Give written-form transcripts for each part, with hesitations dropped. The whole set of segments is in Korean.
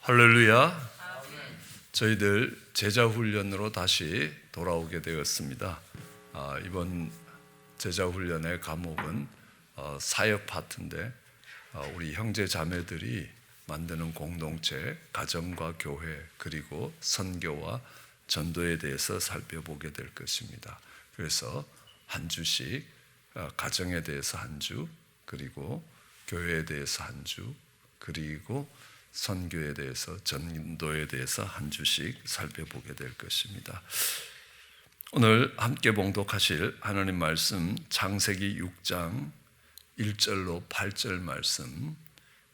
할렐루야. 저희들 제자훈련으로 다시 돌아오게 되었습니다. 이번 제자훈련의 과목은 사역 파트인데 우리 형제 자매들이 만드는 공동체, 가정과 교회, 그리고 선교와 전도에 대해서 살펴보게 될 것입니다. 그래서 한 주씩 가정에 대해서 한 주, 그리고 교회에 대해서 한 주, 그리고 선교에 대해서, 전도에 대해서 한 주씩 살펴보게 될 것입니다. 오늘 함께 봉독하실 하나님 말씀 창세기 6장 1절로 8절 말씀,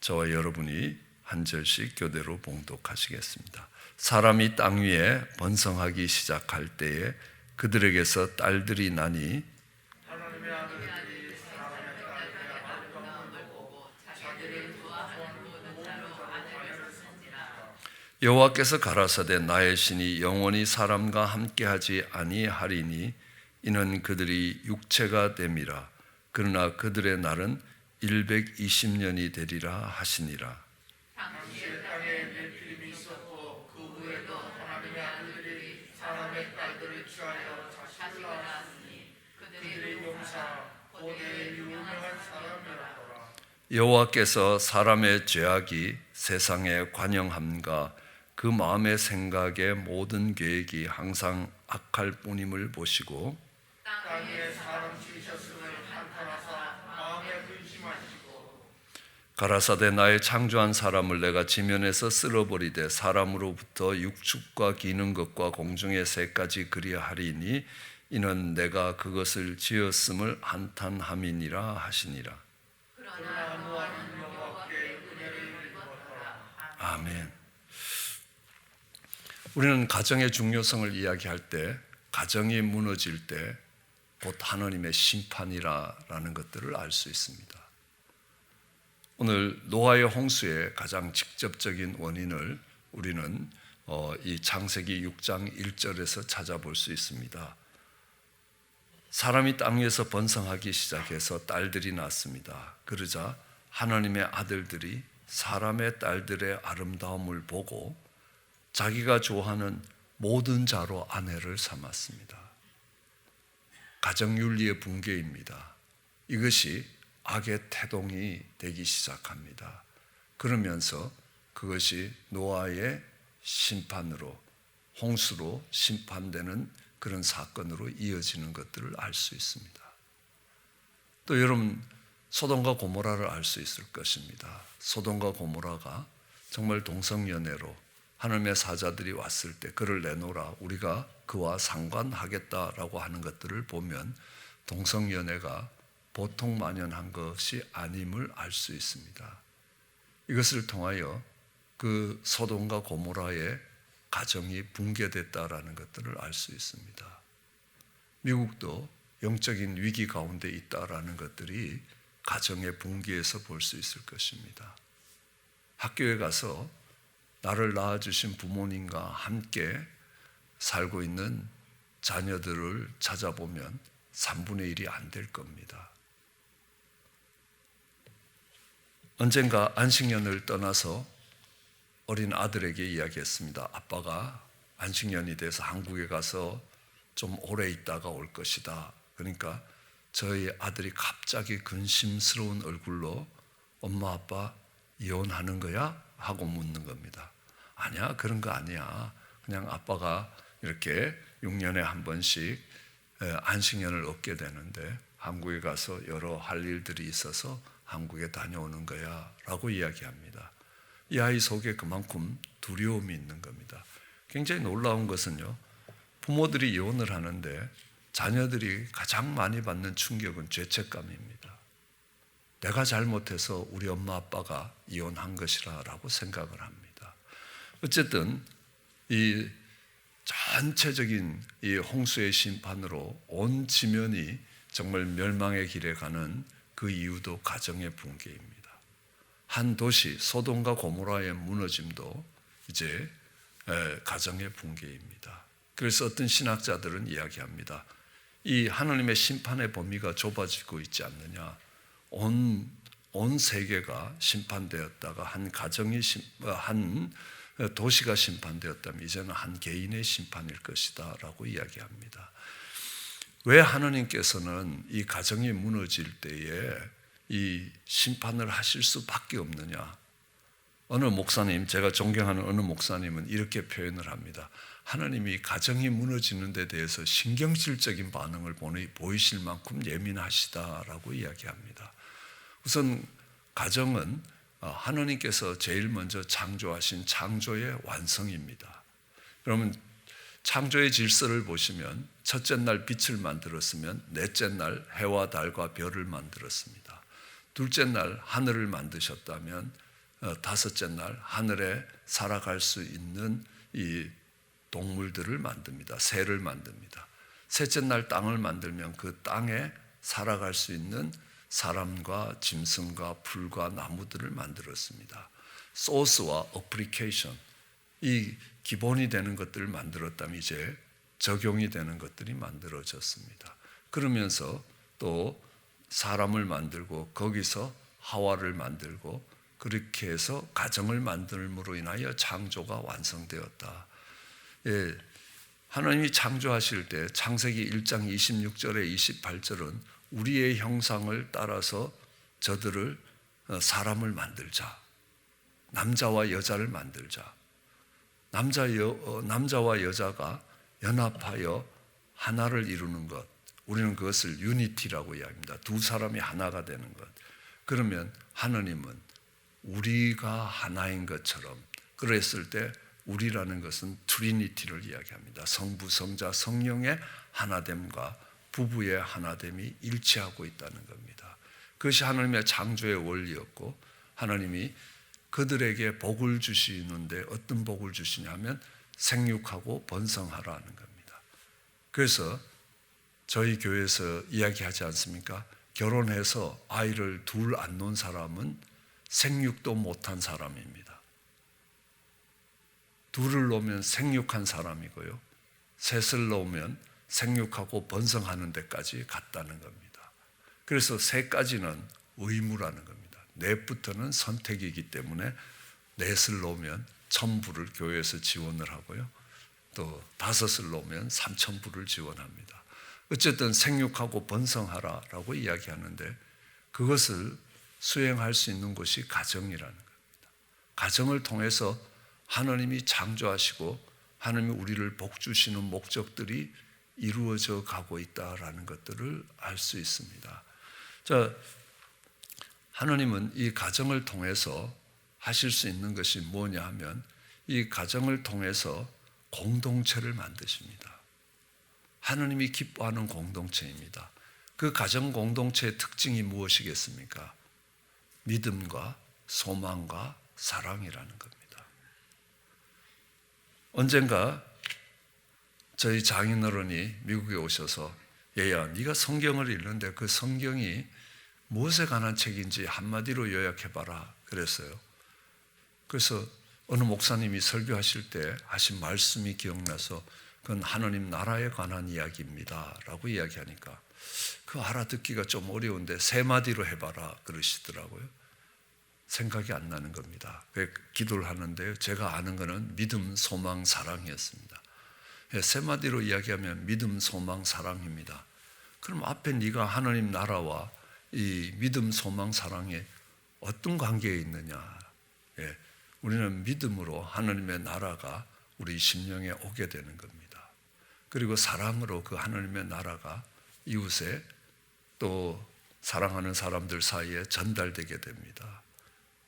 저와 여러분이 한 절씩 교대로 봉독하시겠습니다. 사람이 땅 위에 번성하기 시작할 때에 그들에게서 딸들이 나니 여호와께서 가라사대 나의 신이 영원히 사람과 함께하지 아니하리니 이는 그들이 육체가 됨이라. 그러나 그들의 날은 120년이 되리라 하시니라. 당시에 땅에 네피림이 있었고 그 후에도 하나님의 아들들이 사람의 딸들을 취하여 자식을 낳았으니 그들이 용사 고대의 유명한 사람이었더라. 여호와께서 사람의 죄악이 세상에 관영함과 그 마음의 생각의 모든 계획이 항상 악할 뿐임을 보시고 땅에 사람 지으셨음을 한탄하사 마음에 근심하시고 가라사대 나의 창조한 사람을 내가 지면에서 쓸어버리되 사람으로부터 육축과 기는 것과 공중의 새까지 그리하리니 이는 내가 그것을 지었음을 한탄함이니라 하시니라. 그러나 노아는 여호와께 은혜를 입었더라. 아멘. 우리는 가정의 중요성을 이야기할 때, 가정이 무너질 때 곧 하나님의 심판이라는 것들을 알 수 있습니다. 오늘 노아의 홍수의 가장 직접적인 원인을 우리는 이 창세기 6장 1절에서 찾아볼 수 있습니다. 사람이 땅 위에서 번성하기 시작해서 딸들이 낳습니다. 그러자 하나님의 아들들이 사람의 딸들의 아름다움을 보고 자기가 좋아하는 모든 자로 아내를 삼았습니다. 가정윤리의 붕괴입니다. 이것이 악의 태동이 되기 시작합니다. 그러면서 그것이 노아의 심판으로, 홍수로 심판되는 그런 사건으로 이어지는 것들을 알 수 있습니다. 또 여러분, 소돔과 고모라를 알 수 있을 것입니다. 소돔과 고모라가 정말 동성연애로 하나님의 사자들이 왔을 때 그를 내놓으라, 우리가 그와 상관하겠다라고 하는 것들을 보면 동성연애가 보통 만연한 것이 아님을 알 수 있습니다. 이것을 통하여 그 소돔과 고모라의 가정이 붕괴됐다라는 것들을 알 수 있습니다. 미국도 영적인 위기 가운데 있다라는 것들이 가정의 붕괴에서 볼 수 있을 것입니다. 학교에 가서 나를 낳아주신 부모님과 함께 살고 있는 자녀들을 찾아보면 3분의 1이 안 될 겁니다. 언젠가 안식년을 떠나서 어린 아들에게 이야기했습니다. 아빠가 안식년이 돼서 한국에 가서 좀 오래 있다가 올 것이다. 그러니까 저희 아들이 갑자기 근심스러운 얼굴로 엄마 아빠 이혼하는 거야? 하고 묻는 겁니다. 아니야, 그런 거 아니야. 그냥 아빠가 이렇게 6년에 한 번씩 안식년을 얻게 되는데 한국에 가서 여러 할 일들이 있어서 한국에 다녀오는 거야 라고 이야기합니다. 이 아이 속에 그만큼 두려움이 있는 겁니다. 굉장히 놀라운 것은요, 부모들이 이혼을 하는데 자녀들이 가장 많이 받는 충격은 죄책감입니다. 내가 잘못해서 우리 엄마 아빠가 이혼한 것이라고 생각을 합니다. 어쨌든 이 전체적인 이 홍수의 심판으로 온 지면이 정말 멸망의 길에 가는 그 이유도 가정의 붕괴입니다. 한 도시 소돔과 고모라의 무너짐도 이제 가정의 붕괴입니다. 그래서 어떤 신학자들은 이야기합니다. 이 하나님의 심판의 범위가 좁아지고 있지 않느냐. 온 세계가 심판되었다가 한 가정이 한 도시가 심판되었다면 이제는 한 개인의 심판일 것이다 라고 이야기합니다. 왜 하나님께서는 이 가정이 무너질 때에 이 심판을 하실 수밖에 없느냐? 어느 목사님, 제가 존경하는 어느 목사님은 이렇게 표현을 합니다. 하나님이 가정이 무너지는 데 대해서 신경질적인 반응을 보이실 만큼 예민하시다라고 이야기합니다. 우선 가정은 하나님께서 제일 먼저 창조하신 창조의 완성입니다. 그러면 창조의 질서를 보시면 첫째 날 빛을 만들었으면 넷째 날 해와 달과 별을 만들었습니다. 둘째 날 하늘을 만드셨다면 다섯째 날 하늘에 살아갈 수 있는 이 동물들을 만듭니다. 새를 만듭니다. 셋째 날 땅을 만들면 그 땅에 살아갈 수 있는 사람과 짐승과 풀과 나무들을 만들었습니다. 소스와 어플리케이션, 이 기본이 되는 것들을 만들었다면 이제 적용이 되는 것들이 만들어졌습니다. 그러면서 또 사람을 만들고 거기서 하와를 만들고 그렇게 해서 가정을 만들므로 인하여 창조가 완성되었다. 예, 하나님이 창조하실 때 창세기 1장 26절에 28절은 우리의 형상을 따라서 저들을 사람을 만들자. 남자와 여자를 만들자. 남자와 여자가 연합하여 하나를 이루는 것. 우리는 그것을 유니티라고 이야기합니다. 두 사람이 하나가 되는 것. 그러면 하나님은 우리가 하나인 것처럼 그랬을 때 우리라는 것은 트리니티를 이야기합니다. 성부, 성자, 성령의 하나됨과 부부의 하나됨이 일치하고 있다는 겁니다. 그것이 하나님의 창조의 원리였고 하나님이 그들에게 복을 주시는데 어떤 복을 주시냐면 생육하고 번성하라는 겁니다. 그래서 저희 교회에서 이야기하지 않습니까? 결혼해서 아이를 둘 안 놓은 사람은 생육도 못한 사람입니다. 둘을 놓으면 생육한 사람이고요. 셋을 놓으면 생육하고 번성하는 데까지 갔다는 겁니다. 그래서 셋까지는 의무라는 겁니다. 넷부터는 선택이기 때문에 넷을 놓으면 1,000불을 교회에서 지원을 하고요. 또 5을 놓으면 3,000불을 지원합니다. 어쨌든 생육하고 번성하라라고 이야기하는데 그것을 수행할 수 있는 곳이 가정이라는 겁니다. 가정을 통해서 하나님이 창조하시고 하나님이 우리를 복주시는 목적들이 이루어져 가고 있다라는 것들을 알 수 있습니다. 자, 하나님은 이 가정을 통해서 하실 수 있는 것이 뭐냐 하면 이 가정을 통해서 공동체를 만드십니다. 하나님이 기뻐하는 공동체입니다. 그 가정 공동체의 특징이 무엇이겠습니까? 믿음과 소망과 사랑이라는 겁니다. 언젠가 저희 장인어른이 미국에 오셔서 얘야, 네가 성경을 읽는데 그 성경이 무엇에 관한 책인지 한마디로 요약해봐라 그랬어요. 그래서 어느 목사님이 설교하실 때 하신 말씀이 기억나서 그건 하나님 나라에 관한 이야기입니다 라고 이야기하니까 그 알아듣기가 좀 어려운데 3마디로 해봐라 그러시더라고요. 생각이 안 나는 겁니다. 기도를 하는데 제가 아는 거는 믿음, 소망, 사랑이었습니다. 3마디로 이야기하면 믿음, 소망, 사랑입니다. 그럼 앞에 네가 하나님 나라와 이 믿음, 소망, 사랑에 어떤 관계에 있느냐? 우리는 믿음으로 하나님의 나라가 우리 심령에 오게 되는 겁니다. 그리고 사랑으로 그 하나님의 나라가 이웃에 또 사랑하는 사람들 사이에 전달되게 됩니다.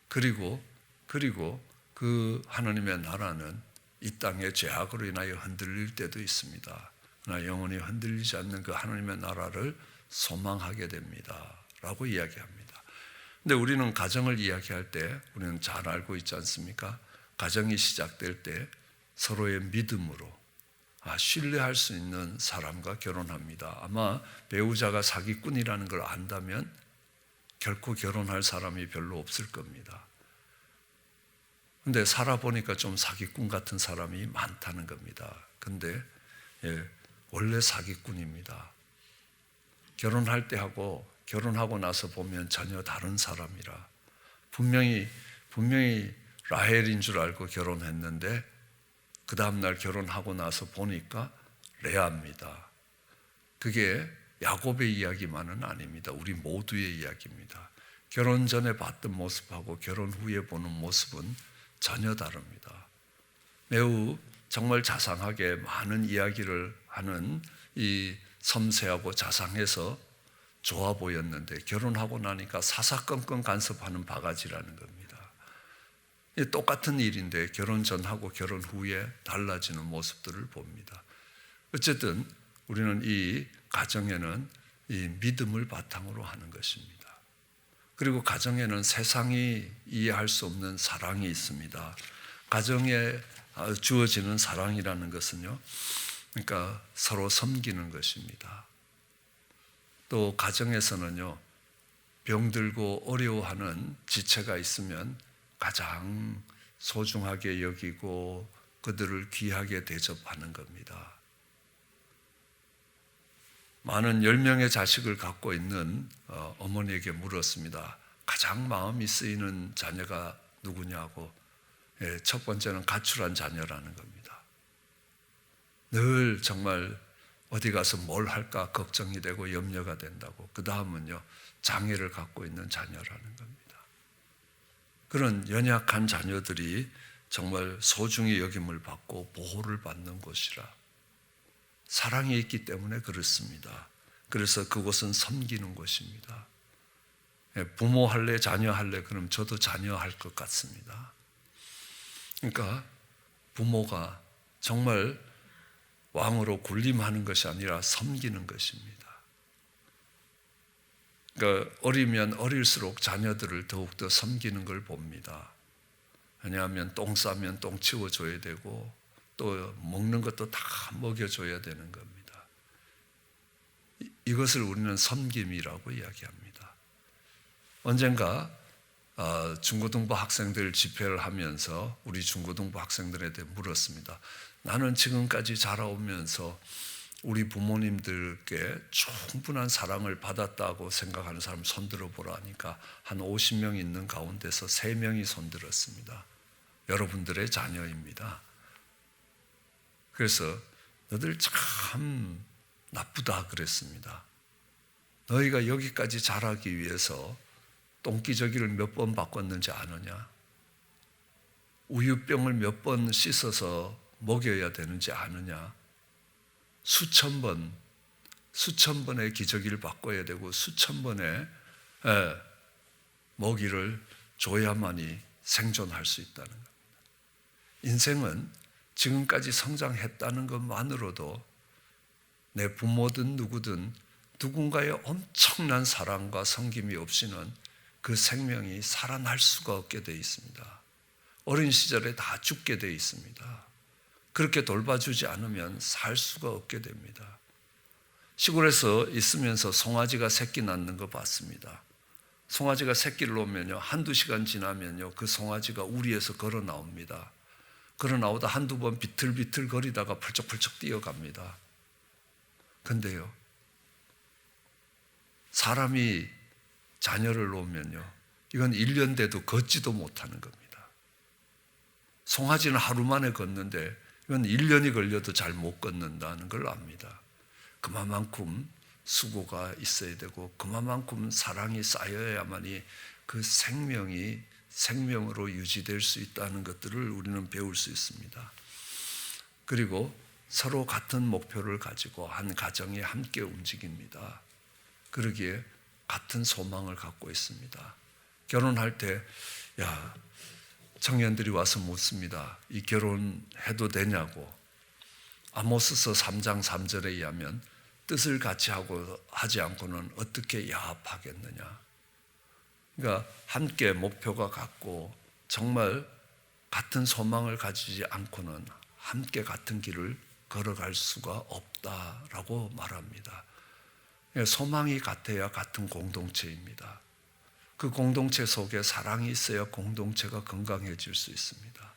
그리고 그 하나님의 나라는 이 땅의 죄악으로 인하여 흔들릴 때도 있습니다. 그러나 영원히 흔들리지 않는 그 하나님의 나라를 소망하게 됩니다. 라고 이야기합니다. 근데 우리는 가정을 이야기할 때 우리는 잘 알고 있지 않습니까? 가정이 시작될 때 서로의 믿음으로 신뢰할 수 있는 사람과 결혼합니다. 아마 배우자가 사기꾼이라는 걸 안다면 결코 결혼할 사람이 별로 없을 겁니다. 근데 살아보니까 좀 사기꾼 같은 사람이 많다는 겁니다. 근데 원래 사기꾼입니다. 결혼할 때 하고 결혼하고 나서 보면 전혀 다른 사람이라 분명히 라헬인 줄 알고 결혼했는데 그 다음날 결혼하고 나서 보니까 레아입니다. 그게 야곱의 이야기만은 아닙니다. 우리 모두의 이야기입니다. 결혼 전에 봤던 모습하고 결혼 후에 보는 모습은 전혀 다릅니다. 매우 정말 자상하게 많은 이야기를 하는 이 섬세하고 자상해서 좋아 보였는데 결혼하고 나니까 사사건건 간섭하는 바가지라는 겁니다. 똑같은 일인데 결혼 전하고 결혼 후에 달라지는 모습들을 봅니다. 어쨌든 우리는 이 가정에는 이 믿음을 바탕으로 하는 것입니다. 그리고 가정에는 세상이 이해할 수 없는 사랑이 있습니다. 가정에 주어지는 사랑이라는 것은요, 그러니까 서로 섬기는 것입니다. 또 가정에서는요, 병들고 어려워하는 지체가 있으면 가장 소중하게 여기고 그들을 귀하게 대접하는 겁니다. 많은 10명의 자식을 갖고 있는 어머니에게 물었습니다. 가장 마음이 쓰이는 자녀가 누구냐고. 첫 번째는 가출한 자녀라는 겁니다. 늘 정말 어디 가서 뭘 할까 걱정이 되고 염려가 된다고. 그 다음은요, 장애를 갖고 있는 자녀라는 겁니다. 그런 연약한 자녀들이 정말 소중히 여김을 받고 보호를 받는 곳이라. 사랑이 있기 때문에 그렇습니다. 그래서 그곳은 섬기는 곳입니다. 부모 할래, 자녀 할래, 그럼 저도 자녀 할 것 같습니다. 그러니까 부모가 정말 왕으로 군림하는 것이 아니라 섬기는 것입니다. 그러니까 어리면 어릴수록 자녀들을 더욱더 섬기는 걸 봅니다. 왜냐하면 똥 싸면 똥 치워줘야 되고 또 먹는 것도 다 먹여줘야 되는 겁니다. 이것을 우리는 섬김이라고 이야기합니다. 언젠가 중고등부 학생들 집회를 하면서 우리 중고등부 학생들한테 물었습니다. 나는 지금까지 자라오면서 우리 부모님들께 충분한 사랑을 받았다고 생각하는 사람 손들어 보라 하니까 한 50명 있는 가운데서 3명이 손들었습니다. 여러분들의 자녀입니다. 그래서 너들 참 나쁘다 그랬습니다. 너희가 여기까지 자라기 위해서 똥기저귀를 몇 번 바꿨는지 아느냐? 우유병을 몇 번 씻어서 먹여야 되는지 아느냐? 수천 번의 기저귀를 바꿔야 되고 수천 번의 먹이를 줘야만이 생존할 수 있다는 겁니다. 인생은 지금까지 성장했다는 것만으로도 내 부모든 누구든 누군가의 엄청난 사랑과 섬김이 없이는 그 생명이 살아날 수가 없게 되어 있습니다. 어린 시절에 다 죽게 되어 있습니다. 그렇게 돌봐주지 않으면 살 수가 없게 됩니다. 시골에서 있으면서 송아지가 새끼 낳는 거 봤습니다. 송아지가 새끼를 놓으면요, 한두 시간 지나면요, 그 송아지가 우리에서 걸어 나옵니다. 걸어 나오다 한두 번 비틀비틀 거리다가 펄쩍펄쩍 뛰어갑니다. 근데요, 사람이 자녀를 놓으면요, 이건 1년 돼도 걷지도 못하는 겁니다. 송아지는 하루 만에 걷는데 이건 1년이 걸려도 잘 못 걷는다는 걸 압니다. 그만큼 수고가 있어야 되고 그만큼 사랑이 쌓여야만이 그 생명이 생명으로 유지될 수 있다는 것들을 우리는 배울 수 있습니다. 그리고 서로 같은 목표를 가지고 한 가정이 함께 움직입니다. 그러기에 같은 소망을 갖고 있습니다. 결혼할 때 청년들이 와서 묻습니다. 이 결혼해도 되냐고. 아모스서 3장 3절에 의하면 뜻을 같이 하지 않고는 어떻게 야합하겠느냐. 그러니까 함께 목표가 같고 정말 같은 소망을 가지지 않고는 함께 같은 길을 걸어갈 수가 없다라고 말합니다. 소망이 같아야 같은 공동체입니다. 그 공동체 속에 사랑이 있어야 공동체가 건강해질 수 있습니다.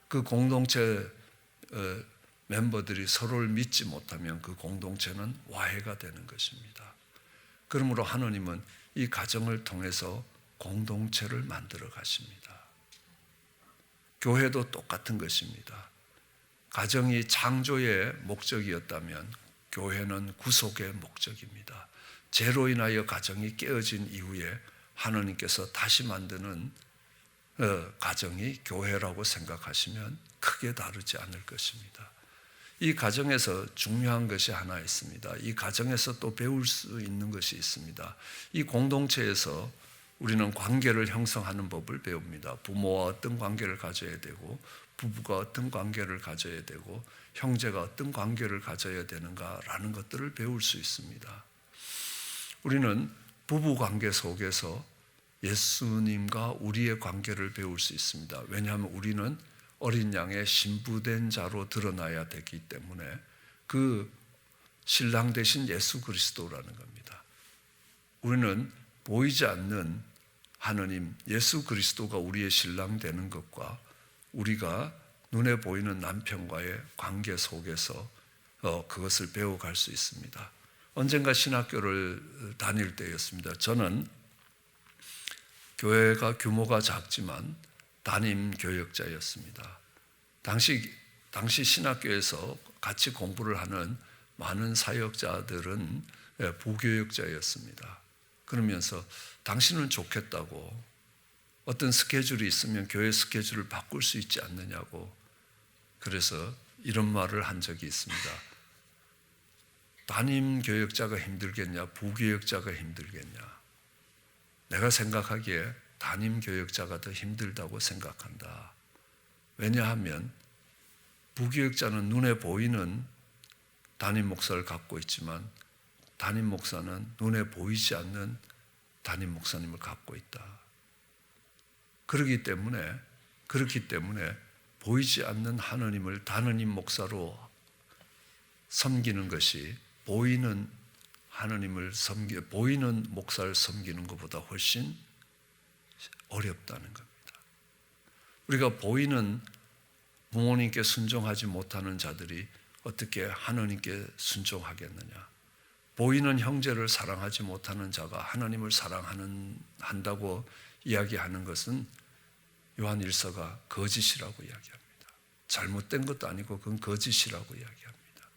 그 공동체 멤버들이 서로를 믿지 못하면 그 공동체는 와해가 되는 것입니다. 그러므로 하나님은 이 가정을 통해서 공동체를 만들어 가십니다. 교회도 똑같은 것입니다. 가정이 창조의 목적이었다면 교회는 구속의 목적입니다. 죄로 인하여 가정이 깨어진 이후에 하나님께서 다시 만드는 가정이 교회라고 생각하시면 크게 다르지 않을 것입니다. 이 가정에서 중요한 것이 하나 있습니다. 이 가정에서 또 배울 수 있는 것이 있습니다. 이 공동체에서 우리는 관계를 형성하는 법을 배웁니다. 부모와 어떤 관계를 가져야 되고, 부부가 어떤 관계를 가져야 되고, 형제가 어떤 관계를 가져야 되는가라는 것들을 배울 수 있습니다. 우리는 부부 관계 속에서 예수님과 우리의 관계를 배울 수 있습니다. 왜냐하면 우리는 어린 양의 신부된 자로 드러나야 되기 때문에 그 신랑 되신 예수 그리스도라는 겁니다. 우리는 보이지 않는 하느님 예수 그리스도가 우리의 신랑 되는 것과 우리가 눈에 보이는 남편과의 관계 속에서 그것을 배워갈 수 있습니다. 언젠가 신학교를 다닐 때였습니다. 저는 교회가 규모가 작지만 담임 교역자였습니다. 당시 신학교에서 같이 공부를 하는 많은 사역자들은 부교역자였습니다. 그러면서 당신은 좋겠다고, 어떤 스케줄이 있으면 교회 스케줄을 바꿀 수 있지 않느냐고, 그래서 이런 말을 한 적이 있습니다. 담임 교역자가 힘들겠냐, 부교역자가 힘들겠냐? 내가 생각하기에 담임 교역자가 더 힘들다고 생각한다. 왜냐하면 부교역자는 눈에 보이는 담임 목사를 갖고 있지만 담임 목사는 눈에 보이지 않는 담임 목사님을 갖고 있다. 그렇기 때문에 보이지 않는 하느님을 담임 목사로 섬기는 것이 보이는 목사를 섬기는 것보다 훨씬 어렵다는 겁니다. 우리가 보이는 부모님께 순종하지 못하는 자들이 어떻게 하나님께 순종하겠느냐? 보이는 형제를 사랑하지 못하는 자가 하나님을 사랑한다고 이야기하는 것은 요한 1서가 거짓이라고 이야기합니다. 잘못된 것도 아니고 그건 거짓이라고 이야기합니다.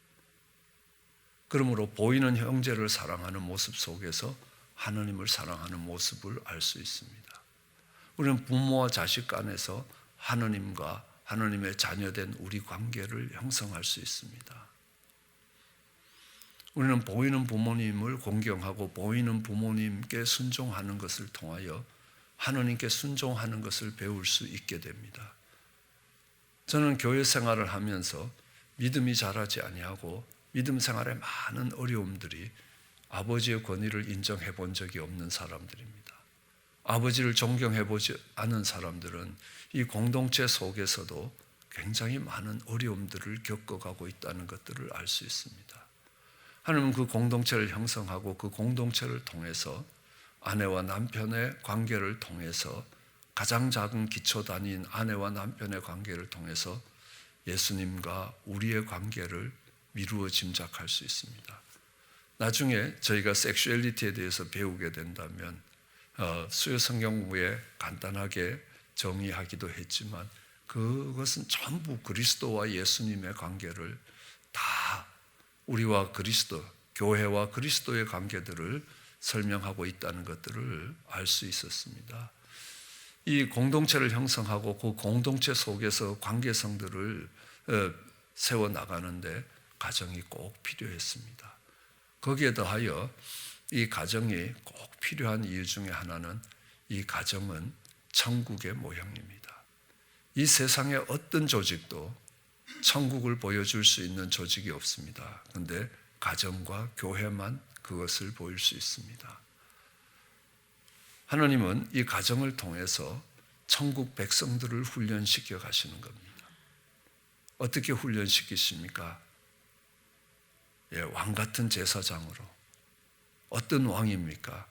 그러므로 보이는 형제를 사랑하는 모습 속에서 하나님을 사랑하는 모습을 알 수 있습니다. 우리는 부모와 자식 간에서 하나님과 하나님의 자녀된 우리 관계를 형성할 수 있습니다. 우리는 보이는 부모님을 공경하고 보이는 부모님께 순종하는 것을 통하여 하나님께 순종하는 것을 배울 수 있게 됩니다. 저는 교회 생활을 하면서 믿음이 자라지 아니하고 믿음 생활에 많은 어려움들이 아버지의 권위를 인정해 본 적이 없는 사람들입니다. 아버지를 존경해 보지 않은 사람들은 이 공동체 속에서도 굉장히 많은 어려움들을 겪어가고 있다는 것들을 알 수 있습니다. 하나님은 그 공동체를 형성하고 그 공동체를 통해서 아내와 남편의 관계를 통해서 가장 작은 기초 단위인 아내와 남편의 관계를 통해서 예수님과 우리의 관계를 미루어 짐작할 수 있습니다. 나중에 저희가 섹슈얼리티에 대해서 배우게 된다면 수요 성경 공부에 간단하게 정의하기도 했지만 그것은 전부 그리스도와 예수님의 관계를 다 우리와 그리스도, 교회와 그리스도의 관계들을 설명하고 있다는 것들을 알 수 있었습니다. 이 공동체를 형성하고 그 공동체 속에서 관계성들을 세워나가는데 가정이 꼭 필요했습니다. 거기에 더하여 이 가정이 꼭 필요한 이유 중에 하나는 이 가정은 천국의 모형입니다. 이 세상의 어떤 조직도 천국을 보여줄 수 있는 조직이 없습니다. 그런데 가정과 교회만 그것을 보일 수 있습니다. 하나님은 이 가정을 통해서 천국 백성들을 훈련시켜 가시는 겁니다. 어떻게 훈련시키십니까? 왕 같은 제사장으로. 어떤 왕입니까?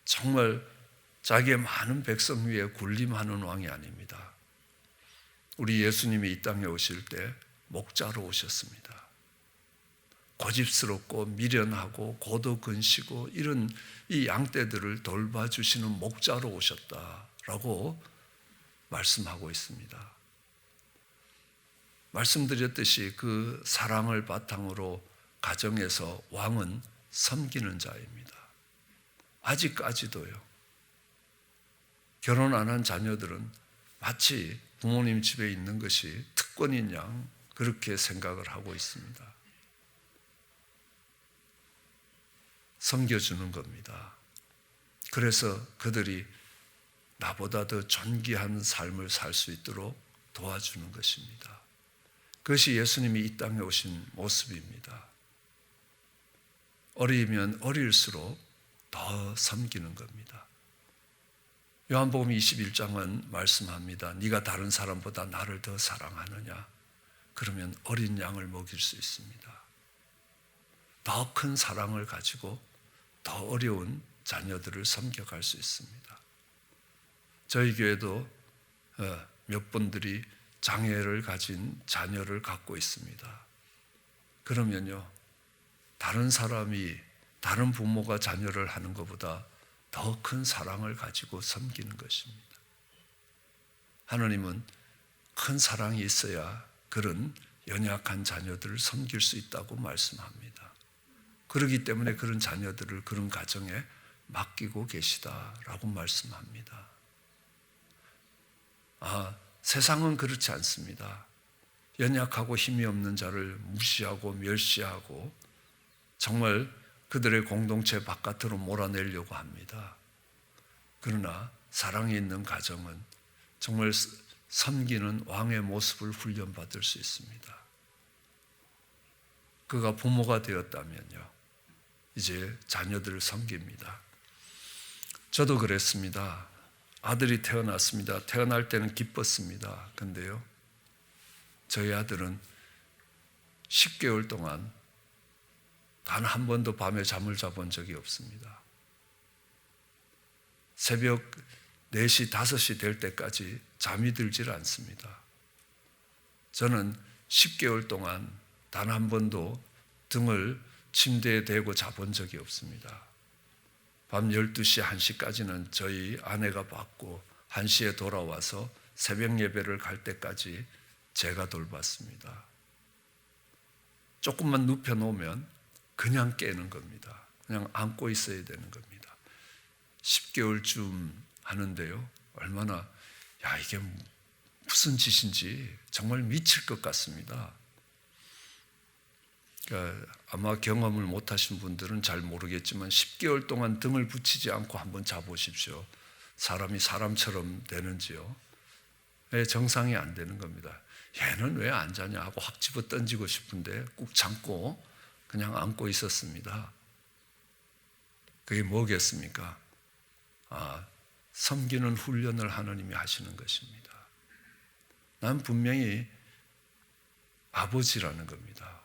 정말 자기의 많은 백성 위에 군림하는 왕이 아닙니다. 우리 예수님이 이 땅에 오실 때 목자로 오셨습니다. 고집스럽고 미련하고 고도근시고 이런 이 양떼들을 돌봐주시는 목자로 오셨다라고 말씀하고 있습니다. 말씀드렸듯이 그 사랑을 바탕으로 가정에서 왕은 섬기는 자입니다. 아직까지도요. 결혼 안 한 자녀들은 마치 부모님 집에 있는 것이 특권인 양 그렇게 생각을 하고 있습니다. 섬겨주는 겁니다. 그래서 그들이 나보다 더 존귀한 삶을 살 수 있도록 도와주는 것입니다. 그것이 예수님이 이 땅에 오신 모습입니다. 어리면 어릴수록 더 섬기는 겁니다. 요한복음 21장은 말씀합니다. 네가 다른 사람보다 나를 더 사랑하느냐? 그러면 어린 양을 먹일 수 있습니다. 더 큰 사랑을 가지고 더 어려운 자녀들을 섬겨갈 수 있습니다. 저희 교회도 몇 분들이 장애를 가진 자녀를 갖고 있습니다. 그러면요, 다른 사람이, 다른 부모가 자녀를 하는 것보다 더 큰 사랑을 가지고 섬기는 것입니다. 하나님은 큰 사랑이 있어야 그런 연약한 자녀들을 섬길 수 있다고 말씀합니다. 그렇기 때문에 그런 자녀들을 그런 가정에 맡기고 계시다라고 말씀합니다. 세상은 그렇지 않습니다. 연약하고 힘이 없는 자를 무시하고 멸시하고 정말 그들의 공동체 바깥으로 몰아내려고 합니다. 그러나 사랑이 있는 가정은 정말 섬기는 왕의 모습을 훈련받을 수 있습니다. 그가 부모가 되었다면요, 이제 자녀들을 섬깁니다. 저도 그랬습니다. 아들이 태어났습니다. 태어날 때는 기뻤습니다. 근데요, 저희 아들은 10개월 동안 단 한 번도 밤에 잠을 자본 적이 없습니다. 새벽 4시, 5시 될 때까지 잠이 들질 않습니다. 저는 10개월 동안 단 한 번도 등을 침대에 대고 자본 적이 없습니다. 밤 12시, 1시까지는 저희 아내가 받고 1시에 돌아와서 새벽 예배를 갈 때까지 제가 돌봤습니다. 조금만 눕혀놓으면 그냥 깨는 겁니다. 그냥 안고 있어야 되는 겁니다. 10개월쯤 하는데요, 얼마나, 이게 무슨 짓인지 정말 미칠 것 같습니다. 그러니까 아마 경험을 못하신 분들은 잘 모르겠지만 10개월 동안 등을 붙이지 않고 한번 자보십시오. 사람이 사람처럼 되는지요. 정상이 안 되는 겁니다. 얘는 왜 안 자냐 하고 확 집어 던지고 싶은데 꾹 참고 그냥 안고 있었습니다. 그게 뭐겠습니까? 섬기는 훈련을 하나님이 하시는 것입니다. 난 분명히 아버지라는 겁니다.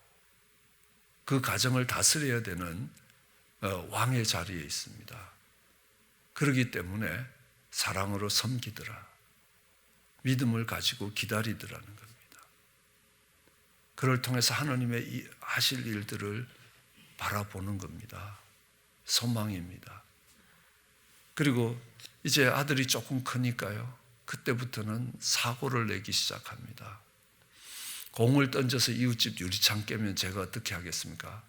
그 가정을 다스려야 되는 왕의 자리에 있습니다. 그렇기 때문에 사랑으로 섬기더라. 믿음을 가지고 기다리더라는 겁니다. 그를 통해서 하나님의 하실 일들을 바라보는 겁니다. 소망입니다. 그리고 이제 아들이 조금 크니까요, 그때부터는 사고를 내기 시작합니다. 공을 던져서 이웃집 유리창 깨면 제가 어떻게 하겠습니까?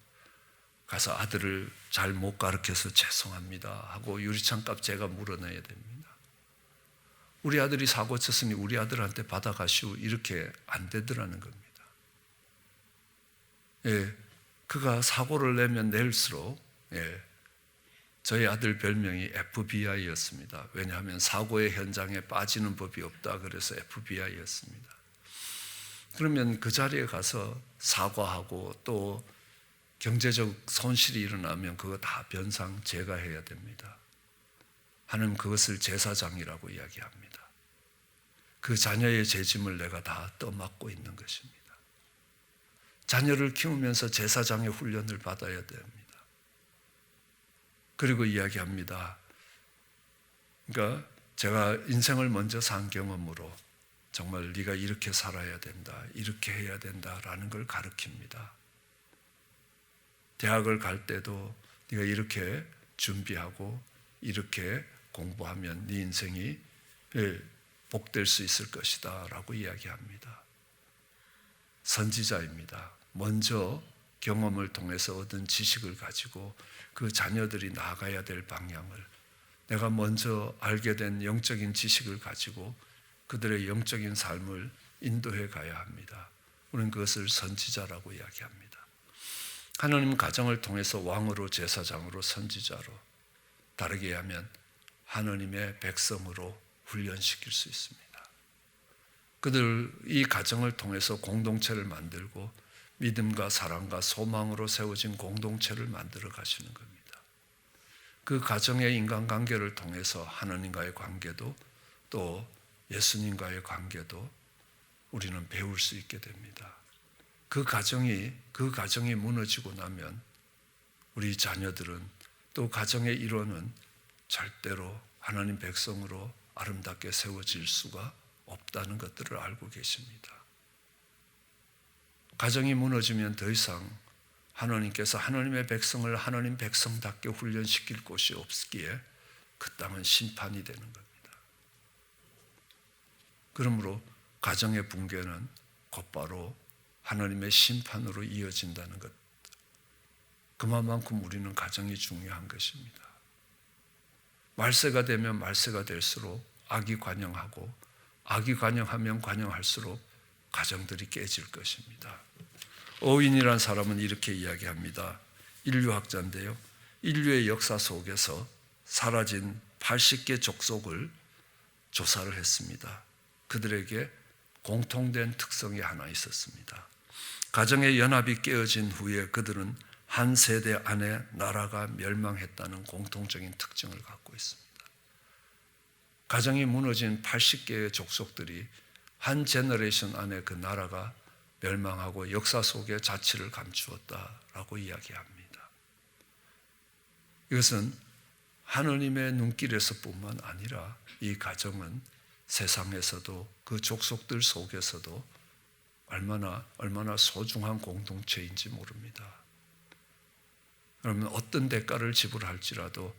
가서 아들을 잘 못 가르쳐서 죄송합니다 하고 유리창 값 제가 물어내야 됩니다. 우리 아들이 사고 쳤으니 우리 아들한테 받아가시오, 이렇게 안 되더라는 겁니다. 그가 사고를 내면 낼수록, 저희 아들 별명이 FBI였습니다. 왜냐하면 사고의 현장에 빠지는 법이 없다 그래서 FBI였습니다. 그러면 그 자리에 가서 사과하고 또 경제적 손실이 일어나면 그거 다 변상 제가 해야 됩니다. 하나님 그것을 제사장이라고 이야기합니다. 그 자녀의 죄짐을 내가 다 떠맡고 있는 것입니다. 자녀를 키우면서 제사장의 훈련을 받아야 됩니다. 그리고 이야기합니다. 그러니까 제가 인생을 먼저 산 경험으로 정말 네가 이렇게 살아야 된다, 이렇게 해야 된다라는 걸 가르칩니다. 대학을 갈 때도 네가 이렇게 준비하고 이렇게 공부하면 네 인생이 복될 수 있을 것이다 라고 이야기합니다. 선지자입니다. 먼저 경험을 통해서 얻은 지식을 가지고 그 자녀들이 나아가야 될 방향을, 내가 먼저 알게 된 영적인 지식을 가지고 그들의 영적인 삶을 인도해 가야 합니다. 우리는 그것을 선지자라고 이야기합니다. 하나님 가정을 통해서 왕으로, 제사장으로, 선지자로, 다르게 하면 하나님의 백성으로 훈련시킬 수 있습니다. 그들 이 가정을 통해서 공동체를 만들고 믿음과 사랑과 소망으로 세워진 공동체를 만들어 가시는 겁니다. 그 가정의 인간관계를 통해서 하나님과의 관계도 또 예수님과의 관계도 우리는 배울 수 있게 됩니다. 그 가정이 무너지고 나면 우리 자녀들은 또 가정의 일원은 절대로 하나님 백성으로 아름답게 세워질 수가 없다는 것들을 알고 계십니다. 가정이 무너지면 더 이상 하나님께서 하나님의 백성을 하나님 백성답게 훈련시킬 곳이 없기에 그 땅은 심판이 되는 겁니다. 그러므로 가정의 붕괴는 곧바로 하나님의 심판으로 이어진다는 것, 그만큼 우리는 가정이 중요한 것입니다. 말세가 되면 말세가 될수록 악이 관영하고 악이 관영하면 관영할수록 가정들이 깨질 것입니다. 오윈이라는 사람은 이렇게 이야기합니다. 인류학자인데요. 인류의 역사 속에서 사라진 80개 족속을 조사를 했습니다. 그들에게 공통된 특성이 하나 있었습니다. 가정의 연합이 깨어진 후에 그들은 한 세대 안에 나라가 멸망했다는 공통적인 특징을 갖고 있습니다. 가정이 무너진 80개의 족속들이 한 제너레이션 안에 그 나라가 멸망하고 역사 속에 자취를 감추었다라고 이야기합니다. 이것은 하나님의 눈길에서뿐만 아니라 이 가정은 세상에서도 그 족속들 속에서도 얼마나 소중한 공동체인지 모릅니다. 그러면 어떤 대가를 지불할지라도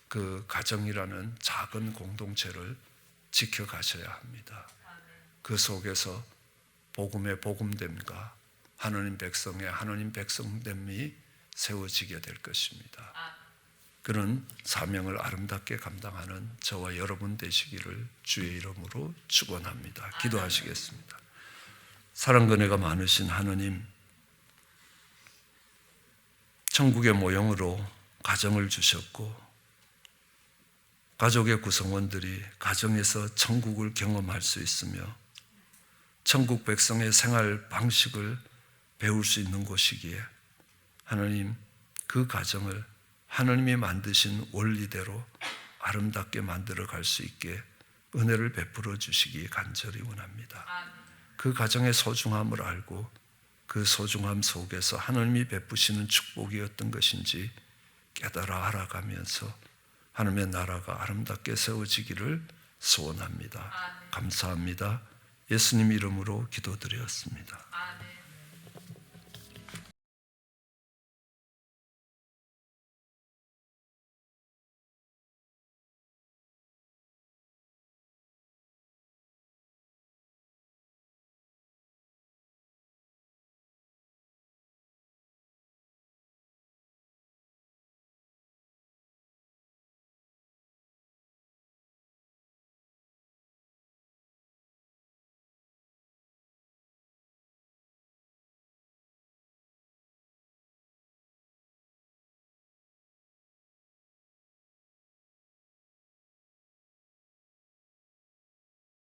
그 가정이라는 작은 공동체를 지켜가셔야 합니다. 그 속에서 복음의 복음됨과 하나님 백성의 하나님 백성됨이 세워지게 될 것입니다. 그런 사명을 아름답게 감당하는 저와 여러분 되시기를 주의 이름으로 축원합니다. 기도하시겠습니다. 사랑과 은혜가 많으신 하나님, 천국의 모형으로 가정을 주셨고 가족의 구성원들이 가정에서 천국을 경험할 수 있으며 천국 백성의 생활 방식을 배울 수 있는 곳이기에 하나님, 그 가정을 하나님이 만드신 원리대로 아름답게 만들어 갈 수 있게 은혜를 베풀어 주시기 간절히 원합니다. 그 가정의 소중함을 알고 그 소중함 속에서 하나님이 베푸시는 축복이 어떤 것인지 깨달아 알아가면서 하나님의 나라가 아름답게 세워지기를 소원합니다. 감사합니다. 예수님 이름으로 기도드렸습니다.